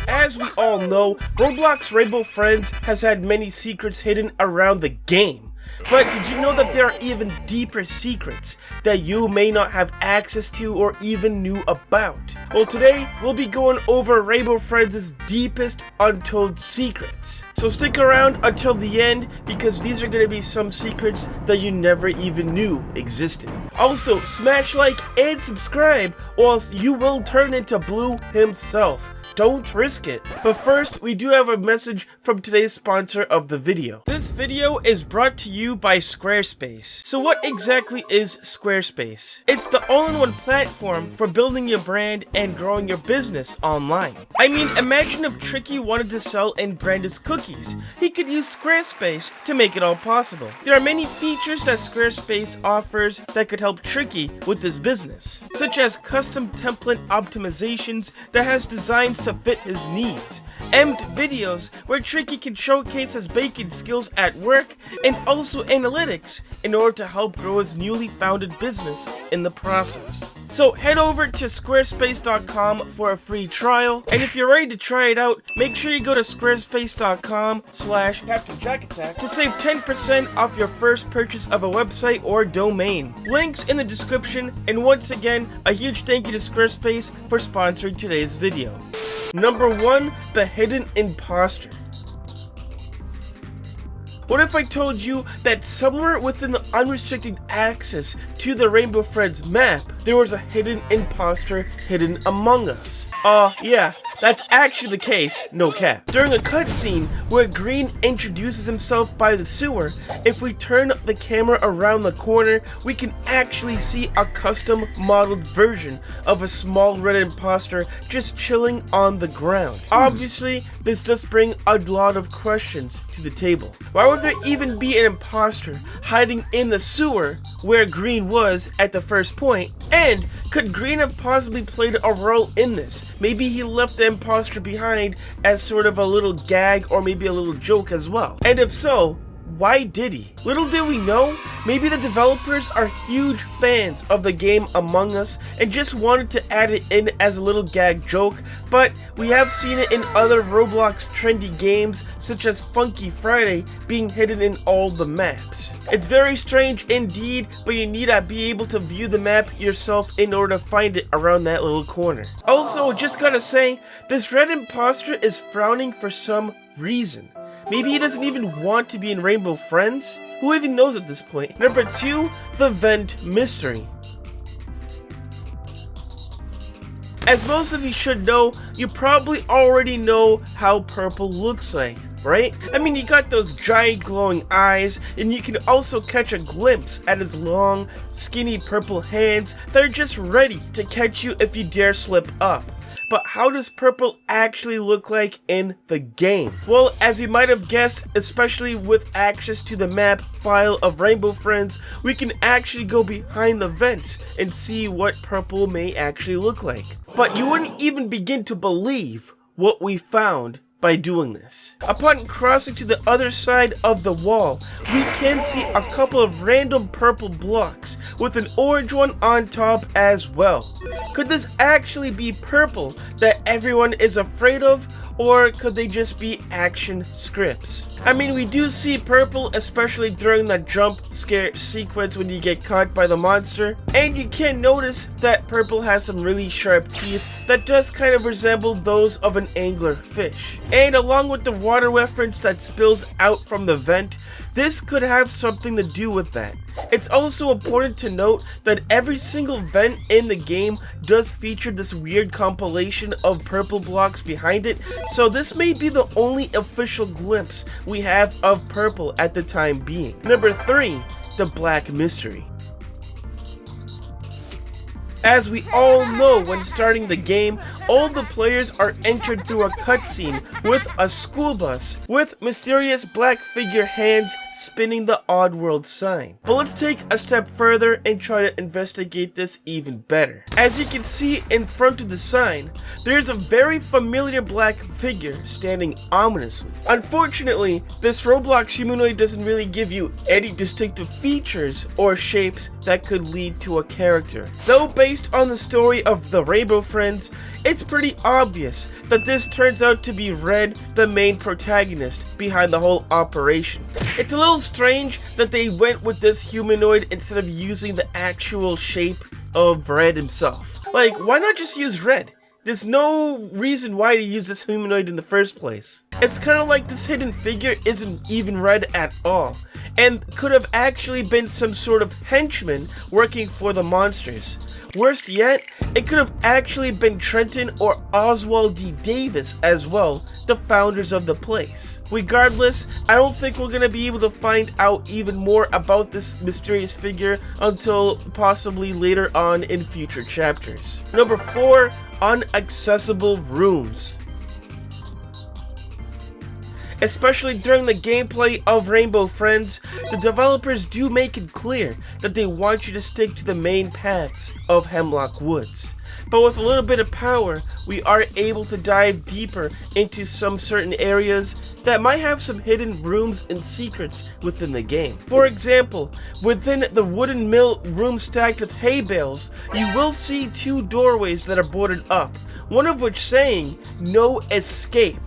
As we all know, Roblox Rainbow Friends has had many secrets hidden around the game. But did you know that there are even deeper secrets that you may not have access to or even knew about? Well, today we'll be going over Rainbow Friends' deepest untold secrets. So stick around until the end because these are going to be some secrets that you never even knew existed. Also, smash like and subscribe or else you will turn into Blue himself. Don't risk it. But first, we do have a message from today's sponsor of the video. This video is brought to you by Squarespace. So what exactly is Squarespace? It's the all-in-one platform for building your brand and growing your business online. I mean, imagine if Tricky wanted to sell and brand his cookies. He could use Squarespace to make it all possible. There are many features that Squarespace offers that could help Tricky with his business, such as custom template optimizations that has designs to fit his needs, emmed videos where Tricky can showcase his baking skills at work, and also analytics in order to help grow his newly founded business in the process. So head over to squarespace.com for a free trial, and if you're ready to try it out, make sure you go to squarespace.com/CaptainJackAttack to save 10% off your first purchase of a website or domain. Links in the description, and once again, a huge thank you to Squarespace for sponsoring today's video. Number 1, the Hidden Imposter. What if I told you that somewhere within the unrestricted access to the Rainbow Friends map, there was a hidden imposter hidden among us? Yeah, that's actually the case, no cap. During a cutscene where Green introduces himself by the sewer, if we turn the camera around the corner, we can actually see a custom modeled version of a small red imposter just chilling on the ground. Obviously, this does bring a lot of questions to the table. Why would there even be an imposter hiding in the sewer where Green was at the first point? And could Green have possibly played a role in this? Maybe he left the imposter behind as sort of a little gag or maybe a little joke as well. And if so, why did he? Little did we know, maybe the developers are huge fans of the game Among Us and just wanted to add it in as a little gag joke, but we have seen it in other Roblox trendy games such as Funky Friday being hidden in all the maps. It's very strange indeed, but you need to be able to view the map yourself in order to find it around that little corner. Also, just gotta say, this red imposter is frowning for some reason. Maybe he doesn't even want to be in Rainbow Friends? Who even knows at this point? Number 2, the vent mystery. As most of you should know, you probably already know how purple looks like, right? I mean, you got those giant glowing eyes, and you can also catch a glimpse at his long, skinny purple hands that are just ready to catch you if you dare slip up. But how does purple actually look like in the game? Well, as you might have guessed, especially with access to the map file of Rainbow Friends, we can actually go behind the vents and see what purple may actually look like. But you wouldn't even begin to believe what we found by doing this. Upon crossing to the other side of the wall, we can see a couple of random purple blocks with an orange one on top as well. Could this actually be purple that everyone is afraid of, or could they just be action scripts? I mean, we do see purple, especially during that jump scare sequence when you get caught by the monster, and you can notice that purple has some really sharp teeth that does kind of resemble those of an angler fish. And along with the water reference that spills out from the vent, this could have something to do with that. It's also important to note that every single vent in the game does feature this weird compilation of purple blocks behind it, so this may be the only official glimpse we have of purple at the time being. Number 3, the black mystery. As we all know, when starting the game, all the players are entered through a cutscene with a school bus with mysterious black figure hands spinning the Oddworld sign. But let's take a step further and try to investigate this even better. As you can see in front of the sign, there's a very familiar black figure standing ominously. Unfortunately, this Roblox humanoid doesn't really give you any distinctive features or shapes that could lead to a character. Though based on the story of the Rainbow Friends, it's pretty obvious that this turns out to be Red, the main protagonist behind the whole operation. It's a little strange that they went with this humanoid instead of using the actual shape of Red himself. Like, why not just use Red? There's no reason why to use this humanoid in the first place. It's kind of like this hidden figure isn't even Red at all, and could have actually been some sort of henchman working for the monsters. Worst yet, it could have actually been Trenton or Oswald D. Davis as well, the founders of the place. Regardless, I don't think we're going to be able to find out even more about this mysterious figure until possibly later on in future chapters. Number 4, Unaccessible Rooms. Especially during the gameplay of Rainbow Friends, the developers do make it clear that they want you to stick to the main paths of Hemlock Woods. But with a little bit of power, we are able to dive deeper into some certain areas that might have some hidden rooms and secrets within the game. For example, within the wooden mill room stacked with hay bales, you will see 2 doorways that are boarded up, one of which saying, "No escape."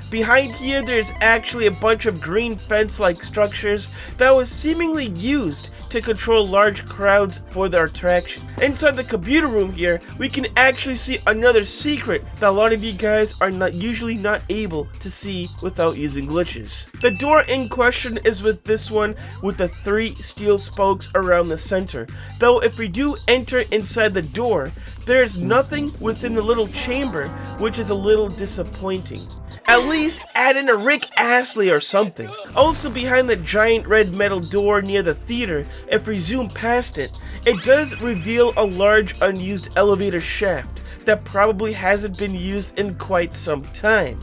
Behind here, there's actually a bunch of green fence-like structures that was seemingly used to control large crowds for their attraction. Inside the computer room here, we can actually see another secret that a lot of you guys are usually not able to see without using glitches. The door in question is with this one with the 3 steel spokes around the center, though if we do enter inside the door, there's nothing within the little chamber, which is a little disappointing. At least add in a Rick Astley or something. Also behind the giant red metal door near the theater, if we zoom past it, it does reveal a large unused elevator shaft that probably hasn't been used in quite some time.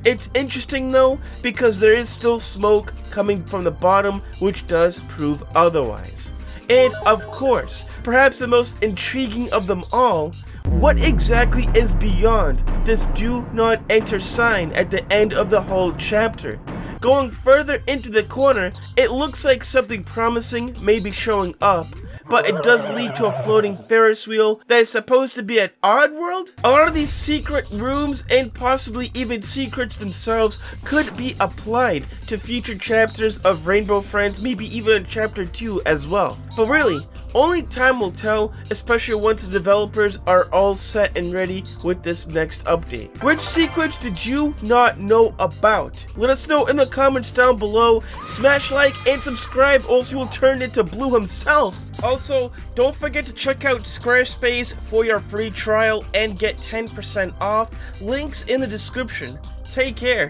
It's interesting though, because there is still smoke coming from the bottom, which does prove otherwise. And of course, perhaps the most intriguing of them all, what exactly is beyond this "do not enter" sign at the end of the whole chapter? Going further into the corner, it looks like something promising may be showing up, but it does lead to a floating Ferris wheel that is supposed to be at Oddworld? A lot of these secret rooms and possibly even secrets themselves could be applied to future chapters of Rainbow Friends, maybe even in chapter 2 as well. But really, only time will tell, especially once the developers are all set and ready with this next update. Which secrets did you not know about? Let us know in the comments down below. Smash like and subscribe, or else you will turn into Blue himself. Also, don't forget to check out Squarespace for your free trial and get 10% off. Links in the description. Take care.